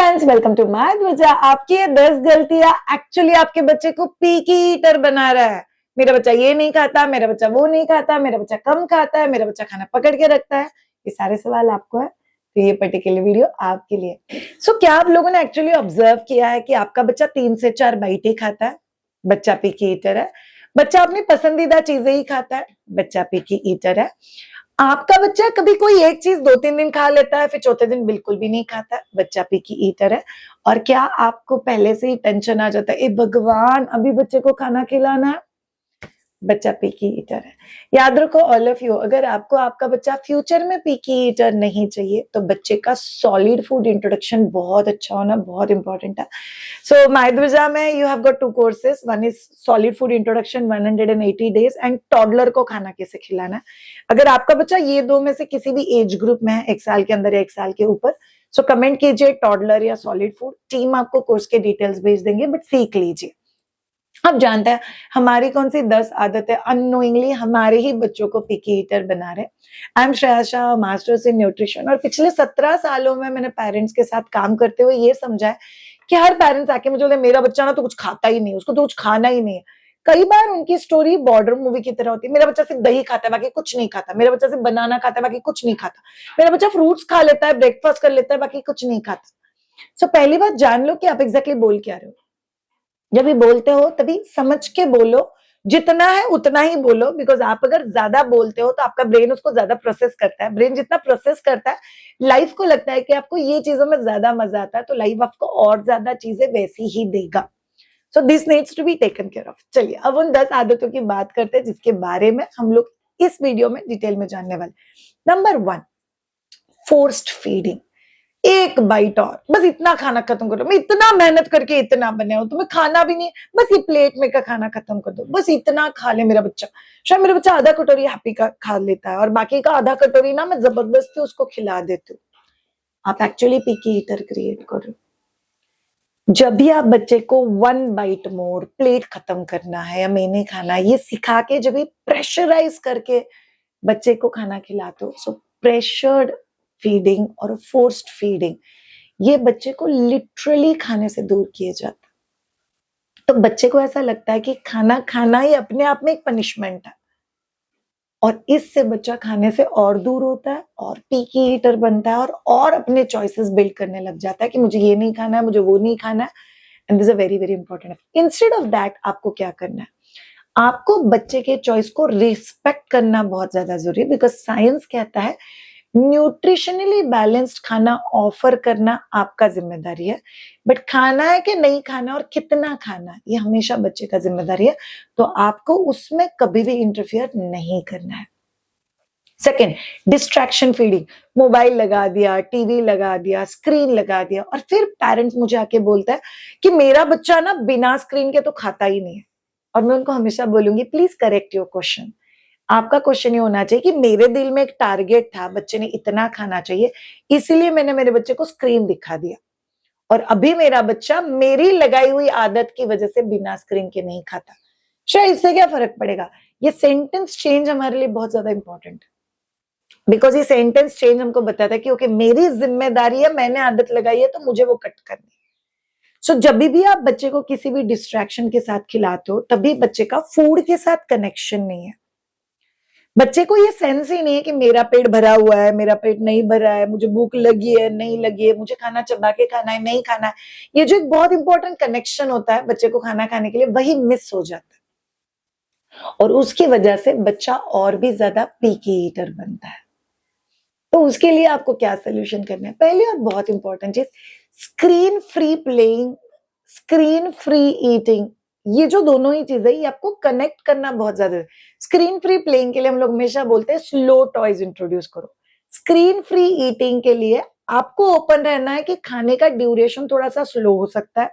Friends, welcome to my ध्वजा। आपकी ये 10 गलतियां एक्चुअली आपके बच्चे को पीकी ईटर बना रहा है। मेरा बच्चा ये नहीं खाता, मेरा बच्चा वो नहीं खाता, मेरा बच्चा कम खाता है, मेरा बच्चा खाना पकड़ के रखता है। ये सारे सवाल आपको है, तो ये पर्टिकुलर वीडियो आपके लिए। क्या आप लोगों ने एक्चुअली ऑब्जर्व किया है कि आपका बच्चा 3 से 4 बाइट ही खाता है? बच्चा पीकी ईटर है। बच्चा अपनी पसंदीदा चीजें ही खाता है, बच्चा पीकी ईटर है। आपका बच्चा कभी कोई एक चीज 2-3 दिन खा लेता है, फिर चौथे दिन बिल्कुल भी नहीं खाता, बच्चा पिकी ईटर है। और क्या आपको पहले से ही टेंशन आ जाता है, ए भगवान अभी बच्चे को खाना खिलाना है? बच्चा पिकी ईटर है। याद रखो ऑल ऑफ यू, अगर आपको आपका बच्चा फ्यूचर में पिकी ईटर नहीं चाहिए तो बच्चे का सॉलिड फूड इंट्रोडक्शन बहुत अच्छा होना बहुत इंपॉर्टेंट है। सो माय ध्वजा में you have got 2 courses, one is solid food introduction 180 days and toddler को खाना कैसे खिलाना है। अगर आपका बच्चा ये दो में से किसी भी एज ग्रुप में है, 1 साल के अंदर या 1 साल के ऊपर, सो कमेंट कीजिए टॉडलर या सॉलिड फूड, टीम आपको कोर्स के डिटेल्स भेज देंगे, बट सीख लीजिए। अब जानता है हमारी कौन सी 10 आदतें अननोइंगली हमारे ही बच्चों को पिकी ईटर बना रहे। I am Shreya Shah, masters in nutrition, और पिछले 17 सालों में मैंने पेरेंट्स के साथ काम करते हुए ये समझा है कि हर पेरेंट्स आके मुझे बोलते मेरा बच्चा ना तो कुछ खाता ही नहीं, उसको तो कुछ खाना ही नहीं है। कई बार उनकी स्टोरी बॉर्डर मूवी की तरह होती है, मेरा बच्चा सिर्फ दही खाता है बाकी कुछ नहीं खाता, मेरा बच्चा सिर्फ बनाना खाता है बाकी कुछ नहीं खाता, मेरा बच्चा फ्रूट्स खा लेता है, ब्रेकफास्ट कर लेता है, बाकी कुछ नहीं खाता। पहली बात जान लो कि आप एग्जैक्टली बोल क्या रहे हो। जब भी बोलते हो तभी समझ के बोलो, जितना है उतना ही बोलो, बिकॉज आप अगर ज्यादा बोलते हो तो आपका ब्रेन उसको ज्यादा प्रोसेस करता है। ब्रेन जितना प्रोसेस करता है, लाइफ को लगता है कि आपको ये चीजों में ज्यादा मजा आता है, तो लाइफ आपको और ज्यादा चीजें वैसी ही देगा। So this needs to be taken care of. चलिए अब उन 10 आदतों की बात करते हैं जिसके बारे में हम लोग इस वीडियो में डिटेल में जानने वाले। Number 1, forced feeding. एक बाइट और, बस इतना खाना खत्म करो, मैं इतना मेहनत करके इतना बने हो, तुम्हें खाना भी नहीं, बस ये प्लेट में का खाना खत्म कर दो, बस इतना खा ले मेरा बच्चा। शायद मेरा बच्चा आधा कटोरी हैप्पी का खा लेता है और बाकी का आधा कटोरी ना मैं जबरदस्ती उसको खिला देती हूँ। आप एक्चुअली पिकी ईटर क्रिएट करो। जब भी आप बच्चे को 1 बाइट मोर, प्लेट खत्म करना है या मैंने खाना है, ये सिखा के जब भी प्रेशराइज करके बच्चे को खाना खिलाते हो, सो प्रेशर्ड फीडिंग और फोर्स्ड फीडिंग, ये बच्चे को लिटरली खाने से दूर किए जाता है। तो बच्चे को ऐसा लगता है कि खाना खाना ही अपने आप में एक पनिशमेंट है, और इससे बच्चा खाने से और दूर होता है और पिकी ईटर बनता है और अपने चॉइसेस बिल्ड करने लग जाता है कि मुझे ये नहीं खाना है, मुझे वो नहीं खाना है। And this is a very very important. Instead of that आपको क्या करना है, आपको बच्चे के चॉइस को रिस्पेक्ट करना बहुत ज्यादा जरूरी है, बिकॉज साइंस कहता है न्यूट्रिशनली बैलेंस्ड खाना ऑफर करना आपका जिम्मेदारी है, बट खाना है कि नहीं खाना और कितना खाना है ये हमेशा बच्चे का जिम्मेदारी है, तो आपको उसमें कभी भी इंटरफियर नहीं करना है। Second, distraction feeding. मोबाइल लगा दिया, टीवी लगा दिया, स्क्रीन लगा दिया, और फिर पेरेंट्स मुझे आके बोलता है कि मेरा बच्चा ना बिना स्क्रीन के तो खाता ही नहीं है। और मैं उनको हमेशा बोलूंगी प्लीज करेक्ट योर क्वेश्चन। आपका क्वेश्चन ये होना चाहिए कि मेरे दिल में एक टारगेट था, बच्चे ने इतना खाना चाहिए, इसीलिए मैंने मेरे बच्चे को स्क्रीन दिखा दिया, और अभी मेरा बच्चा मेरी लगाई हुई आदत की वजह से बिना स्क्रीन के नहीं खाता। शायद इससे क्या फर्क पड़ेगा? ये सेंटेंस चेंज हमारे लिए बहुत ज्यादा इंपॉर्टेंट है, बिकॉज ये सेंटेंस चेंज हमको बताता है कि ओके मेरी जिम्मेदारी है, मैंने आदत लगाई है तो मुझे वो कट करनी है। सो जब भी आप बच्चे को किसी भी डिस्ट्रैक्शन के साथ खिलाते हो, तभी बच्चे का फूड के साथ कनेक्शन नहीं है। बच्चे को ये सेंस ही नहीं है कि मेरा पेट भरा हुआ है, मेरा पेट नहीं भरा है, मुझे भूख लगी है नहीं लगी है, मुझे खाना चबा के खाना है नहीं खाना है। ये जो एक बहुत इंपॉर्टेंट कनेक्शन होता है बच्चे को खाना खाने के लिए, वही मिस हो जाता है, और उसकी वजह से बच्चा और भी ज्यादा पिकी ईटर बनता है। तो उसके लिए आपको क्या सोल्यूशन करना है? पहले और बहुत इंपॉर्टेंट चीज, screen free playing, screen free eating, ये जो दोनों ही चीजें ये आपको कनेक्ट करना बहुत ज्यादा है। स्क्रीन फ्री प्लेइंग के लिए हम लोग हमेशा बोलते हैं स्लो टॉयज इंट्रोड्यूस करो। स्क्रीन फ्री ईटिंग के लिए आपको ओपन रहना है कि खाने का ड्यूरेशन थोड़ा सा स्लो हो सकता है,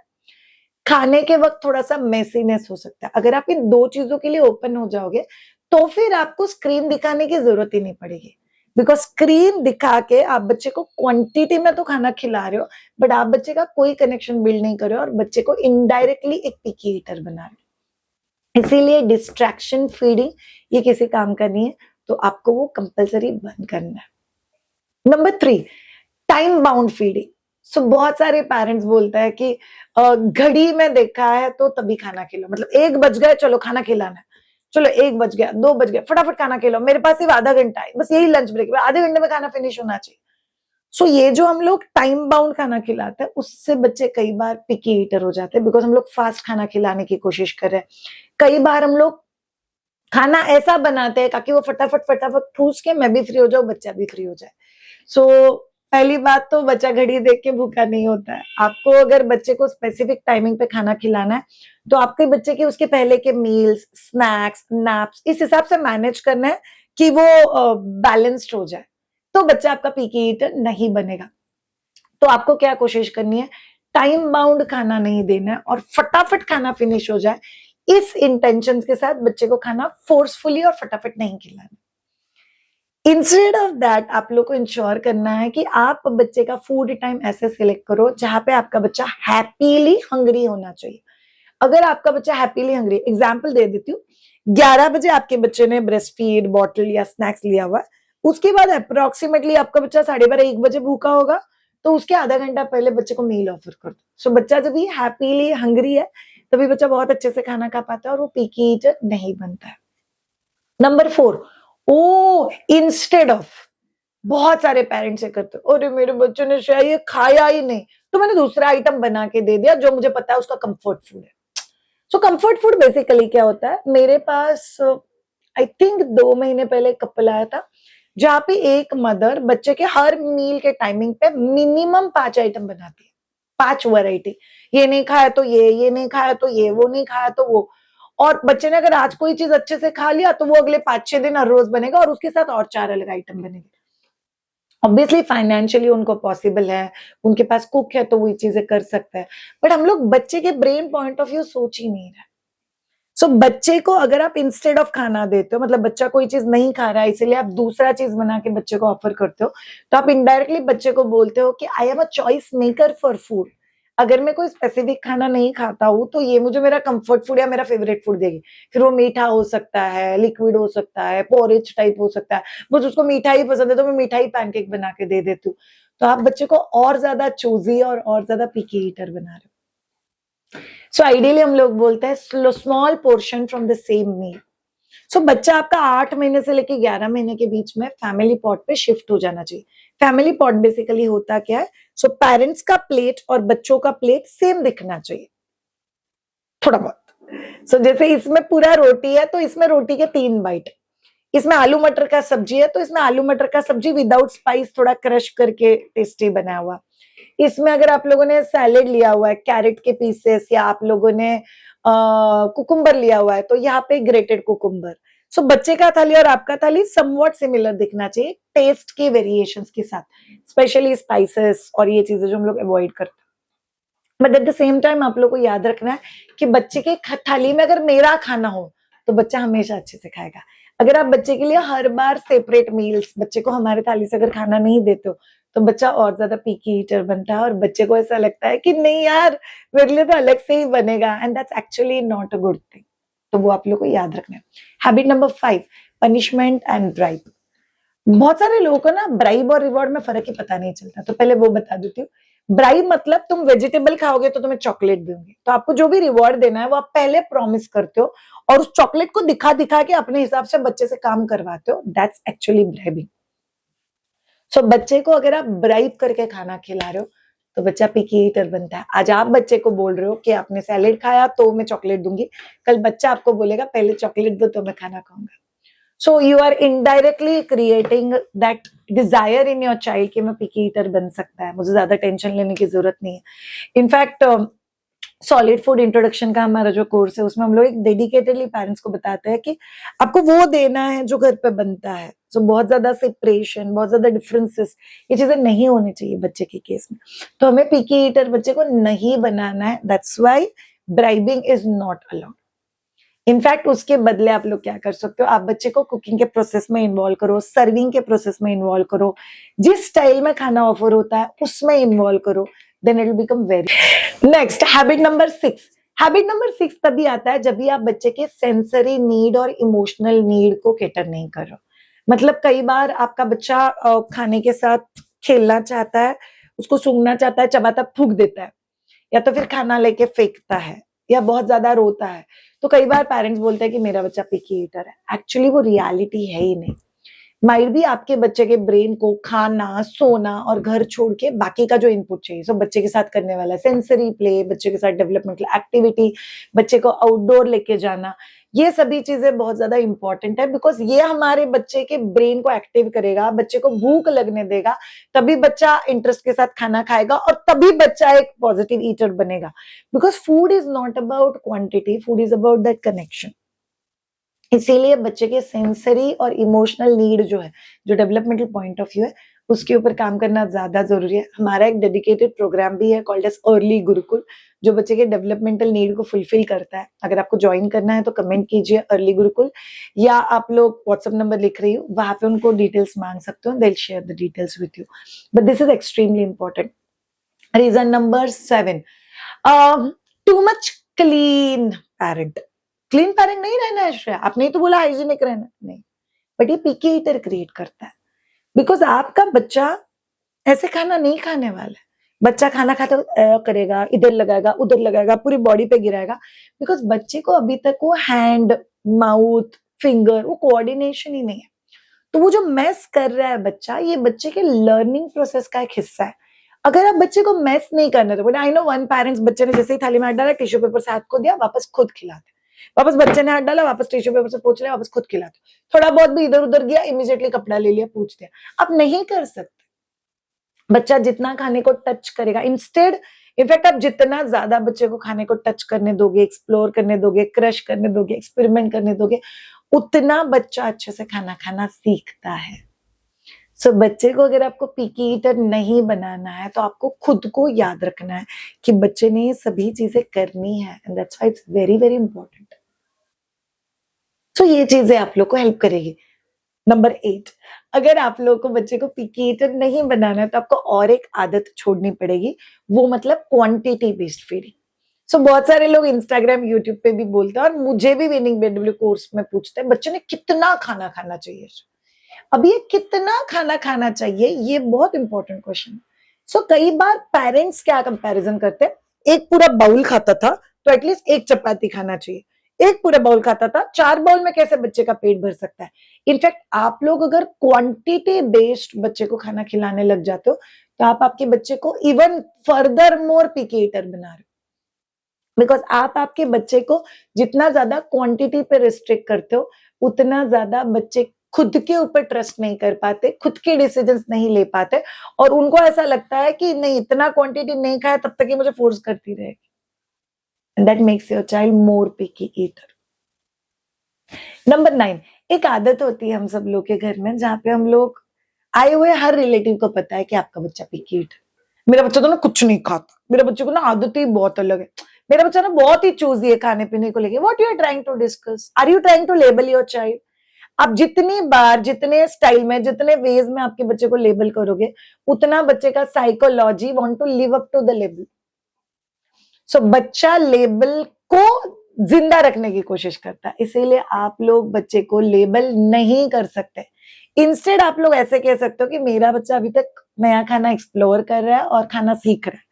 खाने के वक्त थोड़ा सा मेसीनेस हो सकता है। अगर आप इन 2 चीजों के लिए ओपन हो जाओगे तो फिर आपको स्क्रीन दिखाने की जरूरत ही नहीं पड़ेगी, बिकॉज स्क्रीन दिखा के आप बच्चे को क्वांटिटी में तो खाना खिला रहे हो, बट आप बच्चे का कोई कनेक्शन बिल्ड नहीं कर रहे हो और बच्चे को इनडायरेक्टली एक पिकी ईटर बना रहे हो। इसीलिए डिस्ट्रैक्शन फीडिंग ये किसी काम का नहीं है, तो आपको वो कंपलसरी बंद करना है। Number 3, time bound feeding. So बहुत सारे पेरेंट्स बोलते हैं कि घड़ी में देखा है तो तभी खाना खिलाओ, मतलब 1 बज गए चलो खाना खिलाना है, चलो 1 बज गया, 2 बज गया, फटाफट खाना खिलाओ, मेरे पास सिर्फ आधा घंटा है, बस यही लंच ब्रेक में आधे घंटे में खाना फिनिश होना चाहिए। सो ये जो हम लोग टाइम बाउंड खाना खिलाते हैं, उससे बच्चे कई बार पिकी ईटर हो जाते हैं, बिकॉज हम लोग फास्ट खाना खिलाने की कोशिश कर रहे हैं। कई बार हम लोग खाना ऐसा बनाते हैं ताकि वो फटाफट फटाफट ठूस के मैं भी फ्री हो जाऊं, बच्चा भी फ्री हो जाए। सो पहली बात तो बच्चा घड़ी देख के भूखा नहीं होता है। आपको अगर बच्चे को स्पेसिफिक टाइमिंग पे खाना खिलाना है, तो आपके बच्चे के उसके पहले के मील्स, स्नैक्स, नैप्स इस हिसाब से मैनेज करना है कि वो बैलेंस्ड हो जाए, तो बच्चा आपका पीकी ईटर नहीं बनेगा। तो आपको क्या कोशिश करनी है, टाइम बाउंड खाना नहीं देना है और फटाफट खाना फिनिश हो जाए, इस इंटेंशन के साथ बच्चे को खाना फोर्सफुली और फटाफट नहीं खिलाना। इंस्टेड ऑफ दैट आप लोग को इंश्योर करना है कि आप बच्चे का फूड टाइम ऐसे सिलेक्ट करो जहां पे आपका बच्चा हैप्पीली हंग्री होना चाहिए। अगर आपका बच्चा हैप्पीली हंग्री, एग्जाम्पल दे देती हूँ, 11 बजे आपके बच्चे ने ब्रेस्ट फीड बॉटल या स्नैक्स लिया हुआ, उसके बाद अप्रोक्सीमेटली आपका बच्चा 12:30-1 बजे भूखा होगा, तो उसके आधा घंटा पहले बच्चे को मील ऑफर कर दो। सो बच्चा जब भी हैप्पीली हंग्री है, तभी बच्चा बहुत अच्छे से खाना खा पाता है और वो पीकी ईटर नहीं बनता है। नंबर 4, ओ इंस्टेड ऑफ, बहुत सारे पेरेंट्स ये करते हैं, अरे मेरे बच्चे ने शायद ये खाया ही नहीं, तो मैंने दूसरा आइटम बना के दे दिया जो मुझे पता है उसका कंफर्ट फूड है। सो कंफर्ट फूड बेसिकली क्या होता है, मेरे पास आई थिंक 2 महीने पहले एक कपल आया था, जहां पे एक मदर बच्चे के हर मील के टाइमिंग पे मिनिमम 5 आइटम बनाती है, 5 वैरायटी। ये नहीं खाया तो ये नहीं खाया तो ये, वो नहीं खाया तो वो। और बच्चे ने अगर आज कोई चीज अच्छे से खा लिया तो वो अगले 5-6 दिन हर रोज बनेगा और उसके साथ और 4 अलग आइटम बनेंगे। ऑब्वियसली फाइनेंशियली उनको पॉसिबल है, उनके पास कुक है तो वो ये चीजें कर सकता है, बट हम लोग बच्चे के ब्रेन पॉइंट ऑफ व्यू सोच ही नहीं रहे। सो बच्चे को अगर आप इंस्टेड ऑफ खाना देते हो, मतलब बच्चा कोई चीज नहीं खा रहा है इसलिए आप दूसरा चीज बना के बच्चे को ऑफर करते हो, तो आप इनडायरेक्टली बच्चे को बोलते हो कि I am a choice maker for food. अगर मैं कोई स्पेसिफिक खाना नहीं खाता हूँ तो ये मुझे मेरा कंफर्ट फूड या मेरा फेवरेट फूड देगी। फिर वो मीठा हो सकता है, लिक्विड हो सकता है, पोरिज टाइप हो सकता है, बस उसको मीठा ही पसंद है तो मैं मीठा ही पैनकेक बना के दे देती हूँ। तो आप बच्चे को और ज्यादा चूजी और ज्यादा पिकी ईटर बना रहे हो। सो आइडियली हम लोग बोलते हैं small portion from the same meal. So बच्चा आपका 8 महीने से लेके 11 महीने के बीच में फैमिली पॉट पे शिफ्ट हो जाना चाहिए। फैमिली पॉट बेसिकली होता क्या है, सो पेरेंट्स का प्लेट और बच्चों का प्लेट सेम दिखना चाहिए, थोड़ा बहुत। सो जैसे इसमें पूरा रोटी है तो इसमें रोटी के 3 बाइट, इसमें आलू मटर का सब्जी है तो इसमें आलू मटर का सब्जी विदाउट स्पाइस थोड़ा क्रश करके टेस्टी बनाया हुआ। इसमें अगर आप लोगों ने सैलेड लिया हुआ है, कैरेट के पीसेस, या आप लोगों ने कुकुम्बर लिया हुआ है तो यहाँ पे ग्रेटेड कुकुम्बर। सो बच्चे का थाली और आपका थाली समवॉट सिमिलर दिखना चाहिए, टेस्ट के वेरिएशंस के साथ, स्पेशली स्पाइसेस और ये चीजें जो हम लोग अवॉइड करते हैं। But at the same time आप लोग को याद रखना है कि बच्चे के थाली में अगर मेरा खाना हो तो बच्चा हमेशा अच्छे से खाएगा। अगर आप बच्चे के लिए हर बार सेपरेट मील्स, बच्चे को हमारे थाली से अगर खाना नहीं देते हो तो बच्चा और ज्यादा पीकी ईटर बनता है और बच्चे को ऐसा लगता है कि नहीं यार मेरे लिए तो अलग से ही बनेगा, and that's actually not a good thing. तो वो आप लोग को याद रखना है। Habit number 5, punishment and bribe. बहुत सारे लोगों को ना ब्राइब और रिवॉर्ड में फर्क ही पता नहीं चलता, तो पहले वो बता देती हूँ। ब्राइब मतलब तुम वेजिटेबल खाओगे तो तुम्हें चॉकलेट दूंगी, तो आपको जो भी रिवॉर्ड देना है वो आप पहले प्रॉमिस करते हो और उस चॉकलेट को दिखा दिखा के अपने हिसाब से बच्चे से काम करवाते हो, दैट्स एक्चुअली ब्राइबिंग। सो बच्चे को अगर आप ब्राइब करके खाना खिला रहे हो तो बच्चा पिकी ईटर बनता है। आज आप बच्चे को बोल रहे हो कि आपने सैलेड खाया तो मैं चॉकलेट दूंगी, कल बच्चा आपको बोलेगा पहले चॉकलेट दो तो मैं खाना खाऊंगा। So you are indirectly creating that desire in your child कि मैं पिकी ईटर बन सकता है, मुझे ज्यादा टेंशन लेने की जरूरत नहीं है। इनफैक्ट सॉलिड फूड इंट्रोडक्शन का हमारा जो कोर्स है उसमें हम लोग एक डेडिकेटेडली पेरेंट्स को बताते हैं कि आपको वो देना है जो घर पे बनता है। सो बहुत ज्यादा सेपरेशन, बहुत ज्यादा डिफरेंसेस, ये चीजें नहीं होनी चाहिए बच्चे के केस में। तो हमें पिकी ईटर बच्चे को नहीं बनाना है, that's why bribing is not allowed. In fact उसके बदले आप लोग क्या कर सकते हो, आप बच्चे को कुकिंग के प्रोसेस में इन्वॉल्व करो, सर्विंग के प्रोसेस में इन्वॉल्व करो, जिस स्टाइल में खाना ऑफर होता है उसमें इन्वॉल्व करो, then it will become very. Next habit number 6। Habit number 6 तभी आता है जब भी आप बच्चे के सेंसरी नीड और इमोशनल नीड को कैटर नहीं कर रहे हो। मतलब कई बार आपका बच्चा खाने के साथ खेलना चाहता है, उसको सूंघना चाहता है, चबाता थूक देता है, या तो फिर खाना लेके फेंकता है, या बहुत ज्यादा रोता है। तो कई बार पेरेंट्स बोलते हैं कि मेरा बच्चा पिकी ईटर है। एक्चुअली वो रियलिटी है ही नहीं। माइट भी आपके बच्चे के ब्रेन को खाना, सोना और घर छोड़ के बाकी का जो इनपुट चाहिए, सो बच्चे के साथ करने वाला सेंसरी प्ले, बच्चे के साथ डेवलपमेंटल एक्टिविटी, बच्चे को आउटडोर लेके जाना, ये सभी चीजें बहुत ज्यादा इंपॉर्टेंट है, बिकॉज ये हमारे बच्चे के ब्रेन को एक्टिव करेगा, बच्चे को भूख लगने देगा, तभी बच्चा इंटरेस्ट के साथ खाना खाएगा और तभी बच्चा एक पॉजिटिव ईटर बनेगा। Because food is not about quantity, food is about that connection. इसीलिए बच्चे के सेंसरी और इमोशनल नीड जो है, जो डेवलपमेंटल पॉइंट ऑफ व्यू है, उसके ऊपर काम करना ज्यादा जरूरी है। हमारा एक डेडिकेटेड प्रोग्राम भी है कॉल्ड एज अर्ली गुरुकुल, जो बच्चे के डेवलपमेंटल नीड को फुलफिल करता है। अगर आपको ज्वाइन करना है तो कमेंट कीजिए अर्ली गुरुकुल, या आप लोग व्हाट्सएप नंबर लिख रही हो, वहां पे उनको डिटेल्स मांग सकते हो, they will share the details with you. But this is extremely important. Reason number 7, too much clean parent. Clean parent नहीं रहना है श्रेया, आपने ही तो बोला हाइजीनिक रहना, नहीं, बट ये पिकी ईटर क्रिएट करता है। बिकॉज आपका बच्चा ऐसे खाना नहीं खाने वाला है। बच्चा खाना खाते करेगा, इधर लगाएगा, उधर लगाएगा, पूरी बॉडी पे गिराएगा, बिकॉज बच्चे को अभी तक वो हैंड, माउथ, फिंगर, वो कोऑर्डिनेशन ही नहीं है। तो वो जो मेस कर रहा है बच्चा, ये बच्चे के लर्निंग प्रोसेस का एक हिस्सा है। अगर आप बच्चे को मेस नहीं करना, तो बोले आई नो वन पेरेंट्स, बच्चे ने जैसे ही थाली में हाथ डाला, टिश्यू पेपर से हाथ को दिया, वापस खुद खिलाते, वापस बच्चे ने हाथ डाला, वापस टिश्यू पेपर से पोंछ लिया, वापस खुद खिलाते, थोड़ा बहुत भी इधर उधर गया, इमीडिएटली कपड़ा ले लिया, पूछ दिया। आप नहीं कर सकते। बच्चा जितना खाने को टच करेगा, इंस्टेड इनफैक्ट आप जितना ज्यादा बच्चे को खाने को टच करने दोगे, एक्सप्लोर करने दोगे, क्रश करने दोगे, एक्सपेरिमेंट करने दोगे, उतना बच्चा अच्छे से खाना खाना सीखता है। सो बच्चे को अगर आपको पिकी ईटर नहीं बनाना है, तो आपको खुद को याद रखना है कि बच्चे ने ये सभी चीजें करनी है, and that's why it's very very important. So ये चीजें आप लोग को हेल्प करेगी। नंबर 8, अगर आप लोग को बच्चे को पिकी ईटर नहीं बनाना है, तो आपको और एक आदत छोड़नी पड़ेगी, वो मतलब क्वांटिटी बेस्ड फीडिंग। सो बहुत सारे लोग इंस्टाग्राम, यूट्यूब पे भी बोलते हैं, और मुझे भी विनिंग बीएडब्ल्यू कोर्स में पूछते हैं, बच्चे ने कितना खाना खाना चाहिए। अब ये कितना खाना खाना चाहिए, ये बहुत इंपॉर्टेंट क्वेश्चन है। सो कई बार पेरेंट्स क्या कंपैरिजन करते हैं, एक पूरा बाउल खाता था तो एटलीस्ट एक चपाती खाना चाहिए, एक पूरा बाउल खाता था, 4 बाउल में कैसे बच्चे का पेट भर सकता है। इनफैक्ट आप लोग अगर क्वांटिटी बेस्ड बच्चे को खाना खिलाने लग जाते हो, तो आप आपके बच्चे को even further more picky eater बना रहे हो। बिकॉज आप आपके बच्चे को जितना ज्यादा क्वांटिटी पे रिस्ट्रिक्ट करते हो, उतना ज्यादा बच्चे खुद के ऊपर ट्रस्ट नहीं कर पाते, खुद के डिसीजंस नहीं ले पाते, और उनको ऐसा लगता है कि नहीं, इतना क्वांटिटी नहीं खाया तब तक ये मुझे फोर्स करती रहेगी, and that makes your child more picky eater. Number 9, एक आदत होती है हम सब लोग के घर में, जहाँ पे हम लोग आए हुए हर रिलेटिव को पता है कि आपका बच्चा पिकी ईटर, मेरा बच्चा तो ना कुछ नहीं खाता, मेरे बच्चे को ना आदत ही बहुत अलग है, मेरा बच्चा ना बहुत ही चूजी है खाने पीने को लेके। What you are trying to discuss? Are you trying to label your child? आप जितनी बार, जितने स्टाइल में, जितने वेज में आपके बच्चे को लेबल करोगे, उतना बच्चे का psychology want to live up to the label. So बच्चा लेबल को जिंदा रखने की कोशिश करता है, इसीलिए आप लोग बच्चे को लेबल नहीं कर सकते। इंस्टेड आप लोग ऐसे कह सकते हो कि मेरा बच्चा अभी तक नया खाना एक्सप्लोर कर रहा है और खाना सीख रहा है,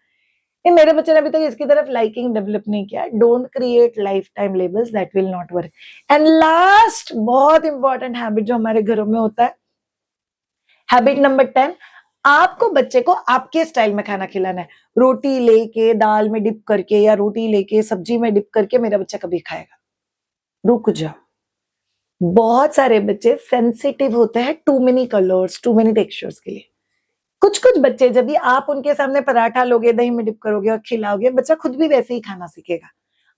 मेरे बच्चे ने अभी तक इसकी तरफ लाइकिंग डेवलप नहीं किया। Don't create life time labels, that will not work. And last बहुत इंपॉर्टेंट हैबिट जो हमारे घरों में होता है, हैबिट नंबर 10, आपको बच्चे को आपके स्टाइल में खाना खिलाना है। रोटी लेके दाल में डिप करके, या रोटी लेके सब्जी में डिप करके मेरा बच्चा कभी खाएगा? रुक जाओ। बहुत सारे बच्चे सेंसिटिव होते हैं too many colours, too many textures के लिए। कुछ कुछ बच्चे जब भी आप उनके सामने पराठा लोगे, दही में डिप करोगे और खिलाओगे, बच्चा खुद भी वैसे ही खाना सीखेगा।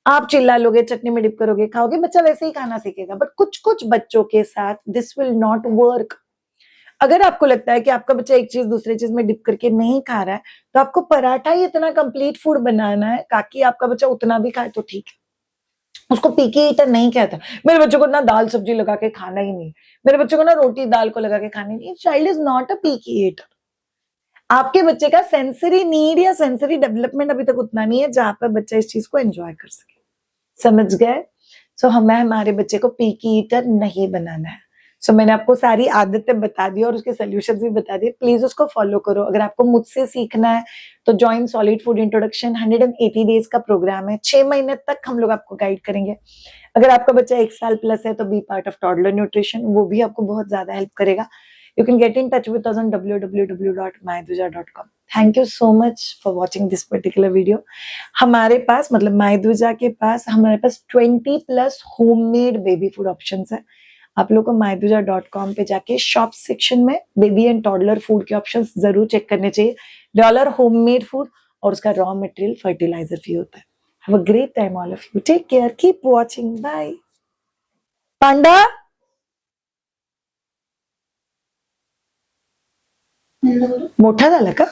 आप चिल्ला लोगे, चटनी में डिप करोगे, खाओगे, बच्चा वैसे ही खाना सीखेगा। बट कुछ कुछ बच्चों के साथ दिस विल नॉट वर्क। अगर आपको लगता है कि आपका बच्चा एक चीज दूसरी चीज में डिप करके नहीं खा रहा है, तो आपको पराठा ही इतना कंप्लीट फूड बनाना है ताकि आपका बच्चा उतना भी खाए तो ठीक है। उसको पिकी ईटर नहीं कहता। मेरे बच्चों को ना दाल सब्जी लगा के खाना ही नहीं, मेरे बच्चों को ना रोटी दाल को लगा के खानी नहीं। Child is not a picky eater. आपके बच्चे का सेंसरी नीड या सेंसरी डेवलपमेंट अभी तक उतना नहीं है जहां पर बच्चा इस चीज को एंजॉय कर सके। समझ गए? सो हमें हमारे बच्चे को पिकी ईटर नहीं बनाना है। सो मैंने आपको सारी आदतें बता दी और उसके सोल्यूशंस भी बता दिए, प्लीज उसको फॉलो करो। अगर आपको मुझसे सीखना है तो join solid food introduction, 180 days का प्रोग्राम है, 6 महीने तक हम लोग आपको गाइड करेंगे। अगर आपका बच्चा 1 साल प्लस है तो be part of toddler nutrition, वो भी आपको बहुत ज्यादा हेल्प करेगा। You can get in touch with us on www.maidvija.com. Thank you so much for watching this particular video. हमारे पास मतलब माइद्विजा के पास हमारे पास 20+ होममेड बेबी फूड ऑप्शंस है। आप लोग को माइद्विजा.com पे जाके शॉप सेक्शन में बेबी एंड टॉडलर फूड के ऑप्शंस जरूर चेक करने चाहिए। डॉलर होममेड फूड और उसका रॉ मटेरियल फर्टिलाइजर भी होता है। Have a great time all of you. Take care. Keep watching. Bye. पांडा मोठा झाला का?